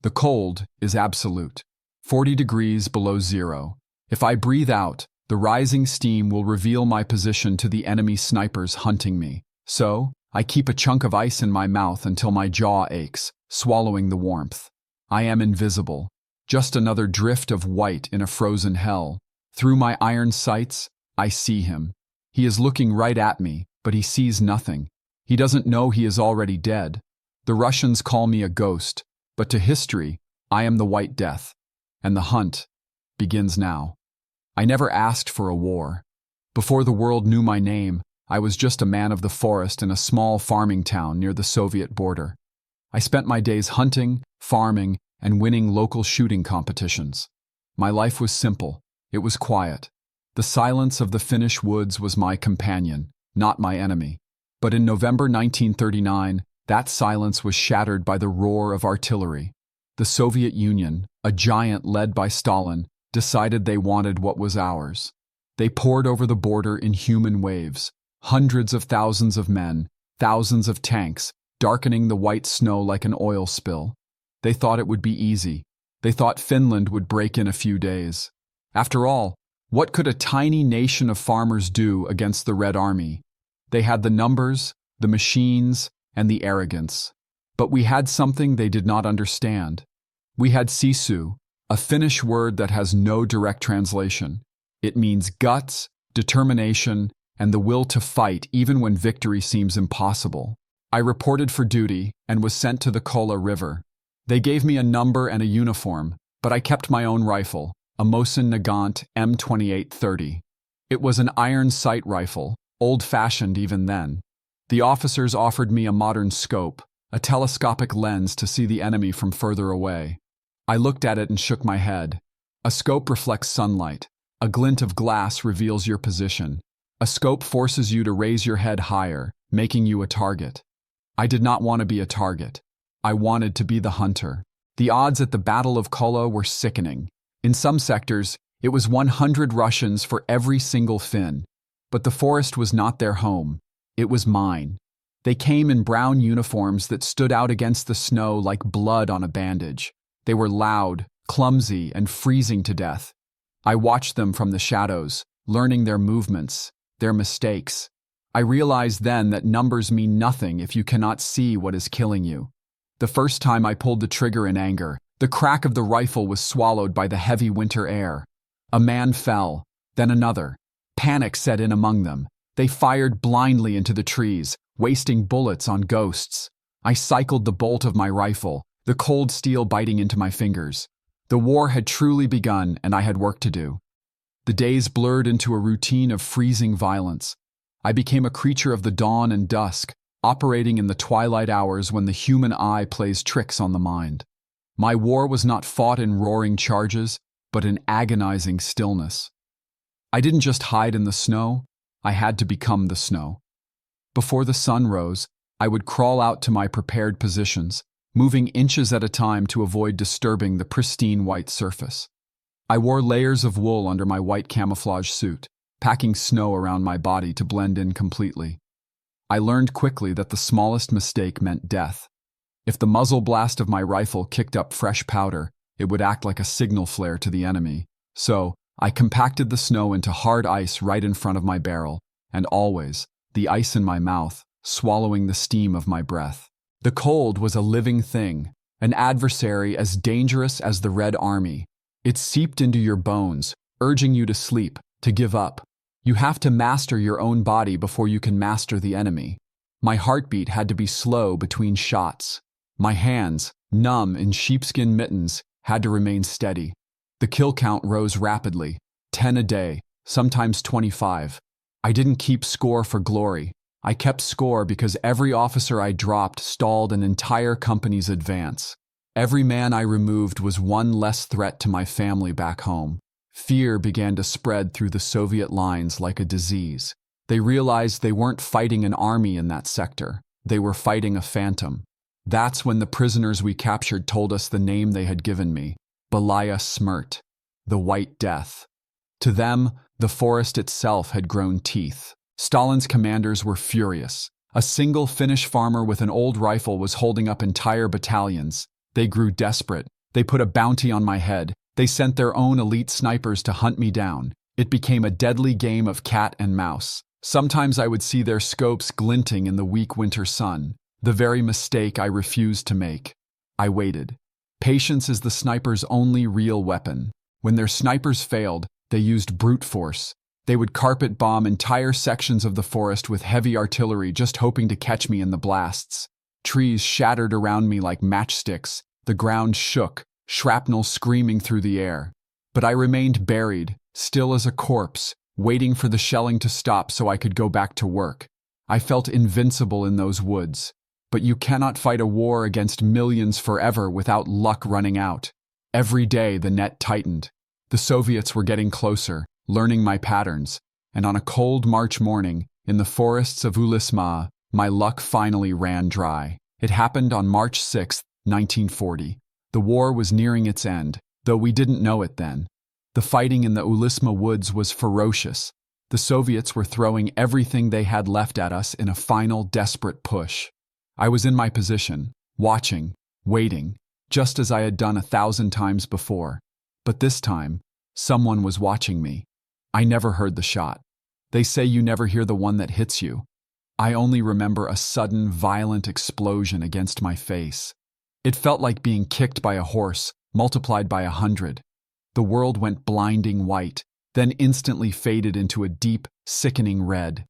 The cold is absolute, 40 degrees below zero. If I breathe out, the rising steam will reveal my position to the enemy snipers hunting me. So, I keep a chunk of ice in my mouth until my jaw aches, swallowing the warmth. I am invisible, just another drift of white in a frozen hell. Through my iron sights, I see him. He is looking right at me, but he sees nothing. He doesn't know he is already dead. The Russians call me a ghost, but to history, I am the White Death. And the hunt begins now. I never asked for a war. Before the world knew my name, I was just a man of the forest in a small farming town near the Soviet border. I spent my days hunting, farming, and winning local shooting competitions. My life was simple. It was quiet. The silence of the Finnish woods was my companion, not my enemy. But in November 1939, that silence was shattered by the roar of artillery. The Soviet Union, a giant led by Stalin, decided they wanted what was ours. They poured over the border in human waves, hundreds of thousands of men, thousands of tanks, darkening the white snow like an oil spill. They thought it would be easy. They thought Finland would break in a few days. After all, what could a tiny nation of farmers do against the Red Army? They had the numbers, the machines, and the arrogance. But we had something they did not understand. We had sisu, a Finnish word that has no direct translation. It means guts, determination, and the will to fight even when victory seems impossible. I reported for duty and was sent to the Kollaa River. They gave me a number and a uniform, but I kept my own rifle, a Mosin Nagant M2830. It was an iron sight rifle, old-fashioned even then. The officers offered me a modern scope, a telescopic lens to see the enemy from further away. I looked at it and shook my head. A scope reflects sunlight. A glint of glass reveals your position. A scope forces you to raise your head higher, making you a target. I did not want to be a target. I wanted to be the hunter. The odds at the Battle of Kollaa were sickening. In some sectors, it was 100 Russians for every single Finn. But the forest was not their home. It was mine. They came in brown uniforms that stood out against the snow like blood on a bandage. They were loud, clumsy, and freezing to death. I watched them from the shadows, learning their movements, their mistakes. I realized then that numbers mean nothing if you cannot see what is killing you. The first time I pulled the trigger in anger, the crack of the rifle was swallowed by the heavy winter air. A man fell, then another. Panic set in among them. They fired blindly into the trees, wasting bullets on ghosts. I cycled the bolt of my rifle, the cold steel biting into my fingers. The war had truly begun, and I had work to do. The days blurred into a routine of freezing violence. I became a creature of the dawn and dusk, operating in the twilight hours when the human eye plays tricks on the mind. My war was not fought in roaring charges, but in agonizing stillness. I didn't just hide in the snow, I had to become the snow. Before the sun rose, I would crawl out to my prepared positions, moving inches at a time to avoid disturbing the pristine white surface. I wore layers of wool under my white camouflage suit, packing snow around my body to blend in completely. I learned quickly that the smallest mistake meant death. If the muzzle blast of my rifle kicked up fresh powder, it would act like a signal flare to the enemy. So, I compacted the snow into hard ice right in front of my barrel, and always, the ice in my mouth, swallowing the steam of my breath. The cold was a living thing, an adversary as dangerous as the Red Army. It seeped into your bones, urging you to sleep, to give up. You have to master your own body before you can master the enemy. My heartbeat had to be slow between shots. My hands, numb in sheepskin mittens, had to remain steady. The kill count rose rapidly, 10 a day, sometimes 25. I didn't keep score for glory. I kept score because every officer I dropped stalled an entire company's advance. Every man I removed was one less threat to my family back home. Fear began to spread through the Soviet lines like a disease. They realized they weren't fighting an army in that sector. They were fighting a phantom. That's when the prisoners we captured told us the name they had given me, Belaya Smert, the White Death. To them, the forest itself had grown teeth. Stalin's commanders were furious. A single Finnish farmer with an old rifle was holding up entire battalions. They grew desperate. They put a bounty on my head. They sent their own elite snipers to hunt me down. It became a deadly game of cat and mouse. Sometimes I would see their scopes glinting in the weak winter sun, the very mistake I refused to make. I waited. Patience is the sniper's only real weapon. When their snipers failed, they used brute force. They would carpet bomb entire sections of the forest with heavy artillery, just hoping to catch me in the blasts. Trees shattered around me like matchsticks. The ground shook, shrapnel screaming through the air. But I remained buried, still as a corpse, waiting for the shelling to stop so I could go back to work. I felt invincible in those woods. But you cannot fight a war against millions forever without luck running out. Every day the net tightened. The Soviets were getting closer, learning my patterns, and on a cold March morning, in the forests of WWII, my luck finally ran dry. It happened on March 6, 1940. The war was nearing its end, though we didn't know it then. The fighting in the WWII woods was ferocious. The Soviets were throwing everything they had left at us in a final desperate push. I was in my position, watching, waiting, just as I had done 1,000 times before. But this time, someone was watching me. I never heard the shot. They say you never hear the one that hits you. I only remember a sudden, violent explosion against my face. It felt like being kicked by a horse, multiplied by 100. The world went blinding white, then instantly faded into a deep, sickening red.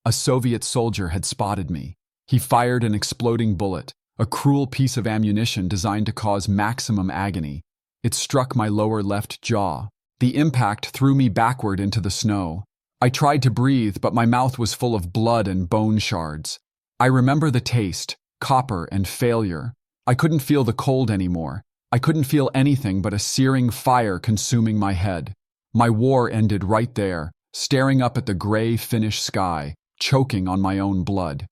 A Soviet soldier had spotted me. He fired an exploding bullet, a cruel piece of ammunition designed to cause maximum agony. It struck my lower left jaw. The impact threw me backward into the snow. I tried to breathe, but my mouth was full of blood and bone shards. I remember the taste, copper and failure. I couldn't feel the cold anymore. I couldn't feel anything but a searing fire consuming my head. My war ended right there, staring up at the gray Finnish sky, choking on my own blood.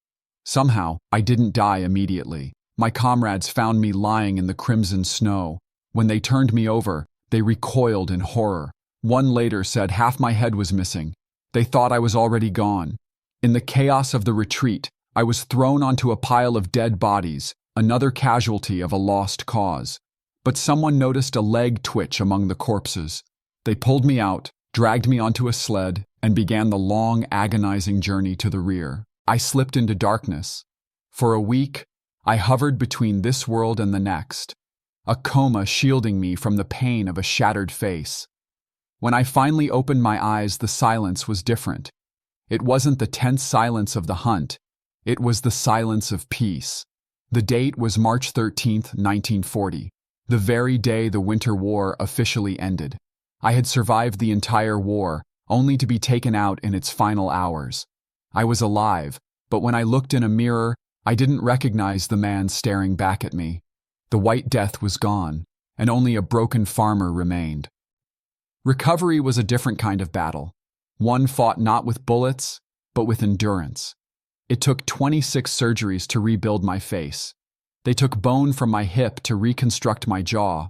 Somehow, I didn't die immediately. My comrades found me lying in the crimson snow. When they turned me over, they recoiled in horror. One later said half my head was missing. They thought I was already gone. In the chaos of the retreat, I was thrown onto a pile of dead bodies, another casualty of a lost cause. But someone noticed a leg twitch among the corpses. They pulled me out, dragged me onto a sled, and began the long, agonizing journey to the rear. I slipped into darkness. For a week, I hovered between this world and the next, a coma shielding me from the pain of a shattered face. When I finally opened my eyes, the silence was different. It wasn't the tense silence of the hunt. It was the silence of peace. The date was March 13, 1940, the very day the Winter War officially ended. I had survived the entire war, only to be taken out in its final hours. I was alive, but when I looked in a mirror, I didn't recognize the man staring back at me. The White Death was gone, and only a broken farmer remained. Recovery was a different kind of battle. One fought not with bullets, but with endurance. It took 26 surgeries to rebuild my face. They took bone from my hip to reconstruct my jaw,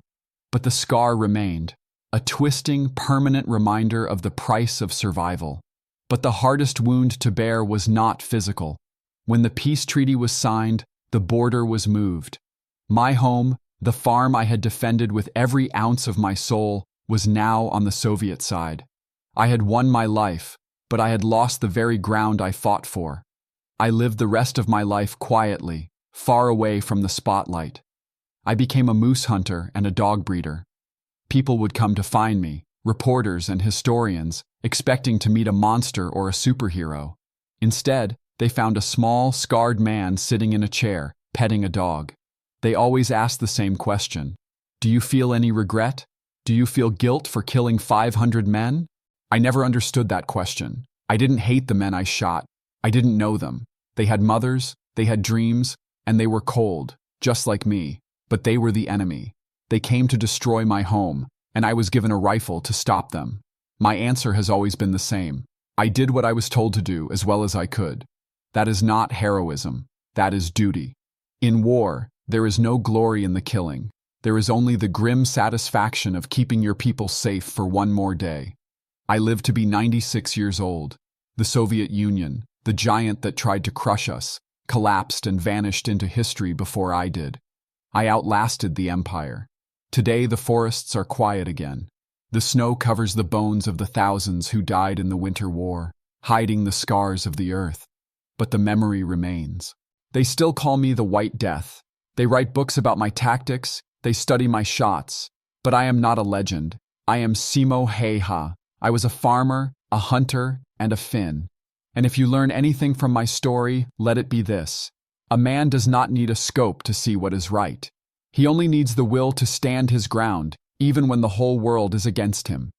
but the scar remained, a twisting, permanent reminder of the price of survival. But the hardest wound to bear was not physical. When the peace treaty was signed, the border was moved. My home, the farm I had defended with every ounce of my soul, was now on the Soviet side. I had won my life, but I had lost the very ground I fought for. I lived the rest of my life quietly, far away from the spotlight. I became a moose hunter and a dog breeder. People would come to find me, reporters and historians, expecting to meet a monster or a superhero. Instead, they found a small, scarred man sitting in a chair, petting a dog. They always asked the same question. Do you feel any regret? Do you feel guilt for killing 500 men? I never understood that question. I didn't hate the men I shot. I didn't know them. They had mothers, they had dreams, and they were cold, just like me. But they were the enemy. They came to destroy my home, and I was given a rifle to stop them. My answer has always been the same. I did what I was told to do as well as I could. That is not heroism. That is duty. In war, there is no glory in the killing. There is only the grim satisfaction of keeping your people safe for one more day. I lived to be 96 years old. The Soviet Union, the giant that tried to crush us, collapsed and vanished into history before I did. I outlasted the Empire. Today the forests are quiet again. The snow covers the bones of the thousands who died in the Winter War, hiding the scars of the earth. But the memory remains. They still call me the White Death. They write books about my tactics, they study my shots. But I am not a legend. I am Simo Heiha. I was a farmer, a hunter, and a Finn. And if you learn anything from my story, let it be this. A man does not need a scope to see what is right. He only needs the will to stand his ground, even when the whole world is against him.